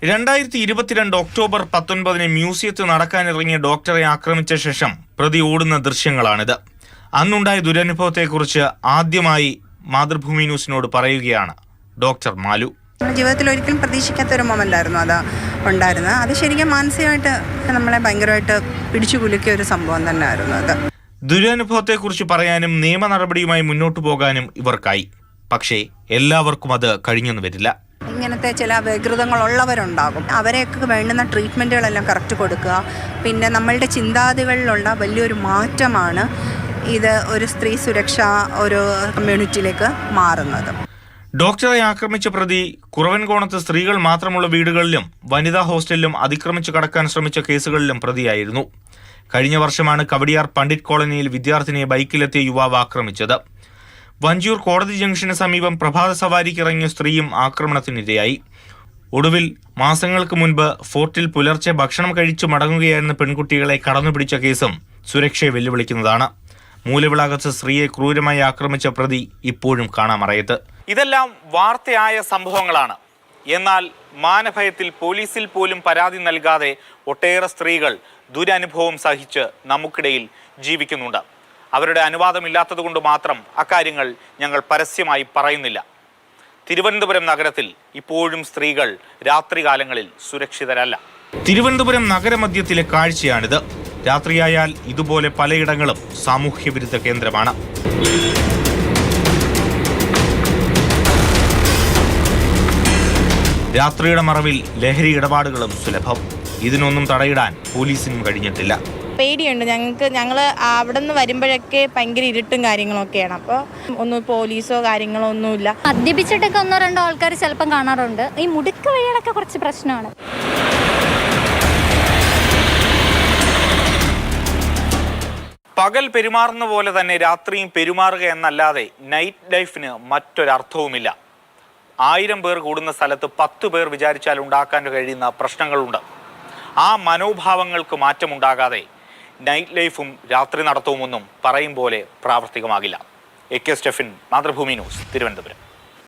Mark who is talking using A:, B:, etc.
A: 2022 October 19 മ്യൂസിയത്തിൽ നടക്കാനിറങ്ങിയ ഡോക്ടറെ ആക്രമിച്ച ശേഷം പ്രതി ഓടുന്ന ദൃശ്യങ്ങളാണിത്. അന്നുണ്ടായ ദുരനുഭവത്തെക്കുറിച്ച് ആദ്യമായി മാതൃഭൂമി ന്യൂസിനോട് പറയുകയാണ് ഡോക്ടർ മാലു.
B: ജീവിതത്തിൽ ഒരിക്കലും പ്രതീക്ഷിക്കാത്ത ഒരു മൊമെന്റ് ആയിരുന്നു അത് ഉണ്ടായിരുന്നത്. അത് ശരിക്കും മാനസികമായിട്ട് നമ്മളെ ഭയങ്കരമായിട്ട് പിടിച്ചു കുലുക്കിയ ഒരു സംഭവം തന്നെയായിരുന്നു അത്.
A: ദുരനുഭവത്തെക്കുറിച്ച് പറയാനും നിയമ നടപടിയുമായി മുന്നോട്ടു പോകാനും ഇവർക്കായി. പക്ഷേ എല്ലാവർക്കും അത് കഴിഞ്ഞെന്ന് വരില്ല.
B: ഇങ്ങനത്തെ ചില വികൃതങ്ങളുള്ളവരുണ്ടാകും. അവരെയൊക്കെ വേണ്ടുന്ന ട്രീറ്റ്മെൻറ്റുകളെല്ലാം കറക്റ്റ് കൊടുക്കുക. പിന്നെ നമ്മളുടെ ചിന്താഗതികളിലുള്ള വലിയൊരു മാറ്റമാണ് ഇത് ഒരു സ്ത്രീ സുരക്ഷ ഒരു കമ്മ്യൂണിറ്റിയിലേക്ക് മാറുന്നത്.
A: ഡോക്ടറെ ആക്രമിച്ച പ്രതി കുറവൻകോണത്ത് സ്ത്രീകൾ മാത്രമുള്ള വീടുകളിലും വനിതാ ഹോസ്റ്റലിലും അതിക്രമിച്ചു കടക്കാൻ ശ്രമിച്ച കേസുകളിലും പ്രതിയായിരുന്നു. കഴിഞ്ഞ വർഷമാണ് കവടിയാർ പണ്ഡിറ്റ് കോളനിയിൽ വിദ്യാർത്ഥിനിയെ ബൈക്കിലെത്തിയ യുവാവ് ആക്രമിച്ചത്. വഞ്ചിയൂർ കോടതി ജംഗ്ഷന് സമീപം പ്രഭാത സവാരിക്കിറങ്ങിയ സ്ത്രീയും ആക്രമണത്തിനിരയായി. ഒടുവിൽ മാസങ്ങൾക്ക് മുൻപ് ഫോർട്ടിൽ പുലർച്ചെ ഭക്ഷണം കഴിച്ചു മടങ്ങുകയായിരുന്ന പെൺകുട്ടികളെ കടന്നുപിടിച്ച കേസും സുരക്ഷയെ വെല്ലുവിളിക്കുന്നതാണ്. മൂലവിളാകത്ത് സ്ത്രീയെ ക്രൂരമായി ആക്രമിച്ച പ്രതി ഇപ്പോഴും കാണാമറയത്ത്. ഇതെല്ലാം വാർത്തയായ സംഭവങ്ങളാണ്. എന്നാൽ മാനഭയത്തിൽ പോലീസിൽ പോലും പരാതി നൽകാതെ ഒട്ടേറെ സ്ത്രീകൾ ദുരനുഭവം സഹിച്ച് നമുക്കിടയിൽ ജീവിക്കുന്നുണ്ട്. അവരുടെ അനുവാദമില്ലാത്തതുകൊണ്ട് മാത്രം അക്കാര്യങ്ങൾ ഞങ്ങൾ പരസ്യമായി പറയുന്നില്ല. തിരുവനന്തപുരം നഗരത്തിൽ ഇപ്പോഴും സ്ത്രീകൾ രാത്രികാലങ്ങളിൽ സുരക്ഷിതരല്ല. തിരുവനന്തപുരം നഗരമധ്യത്തിലെ കാഴ്ചയാണിത്. രാത്രിയായാൽ ഇതുപോലെ പലയിടങ്ങളും സാമൂഹ്യവിരുദ്ധ കേന്ദ്രമാണ്. രാത്രിയുടെ മറവിൽ ലഹരി ഇടപാടുകളും സുലഭം. ഇതിനൊന്നും തടയിടാൻ പോലീസിനും കഴിഞ്ഞിട്ടില്ല.
C: പേടിയുണ്ട് ഞങ്ങൾ അവിടെ നിന്ന് വരുമ്പോഴൊക്കെ ഭയങ്കര ഇരുട്ടും കാര്യങ്ങളൊക്കെയാണ്. അപ്പോൾ ഒന്നും പോലീസോ കാര്യങ്ങളോ ഒന്നുമില്ല.
D: മദ്യപിച്ചിട്ടൊക്കെ ഒന്നോ രണ്ടോ ആൾക്കാർ ചിലപ്പം കാണാറുണ്ട്. ഈ മുടുക്ക് വഴികളൊക്കെ കുറച്ച് പ്രശ്നമാണ്.
A: പകൽ പെരുമാറുന്ന പോലെ തന്നെ രാത്രിയും പെരുമാറുക എന്നല്ലാതെ നൈറ്റ് ലൈഫിന് മറ്റൊരർത്ഥവുമില്ല. 1000 പേർ കൂടുന്ന സ്ഥലത്ത് 10 പേർ വിചാരിച്ചാൽ ഉണ്ടാക്കാൻ കഴിയുന്ന പ്രശ്നങ്ങളുണ്ട്. ആ മനോഭാവങ്ങൾക്ക് മാറ്റമുണ്ടാകാതെ നൈറ്റ് ലൈഫും രാത്രി നടത്തവുമൊന്നും പറയും പോലെ പ്രാവർത്തികമാകില്ല. AK Stephin, Mathrubhumi news, Thiruvananthapuram.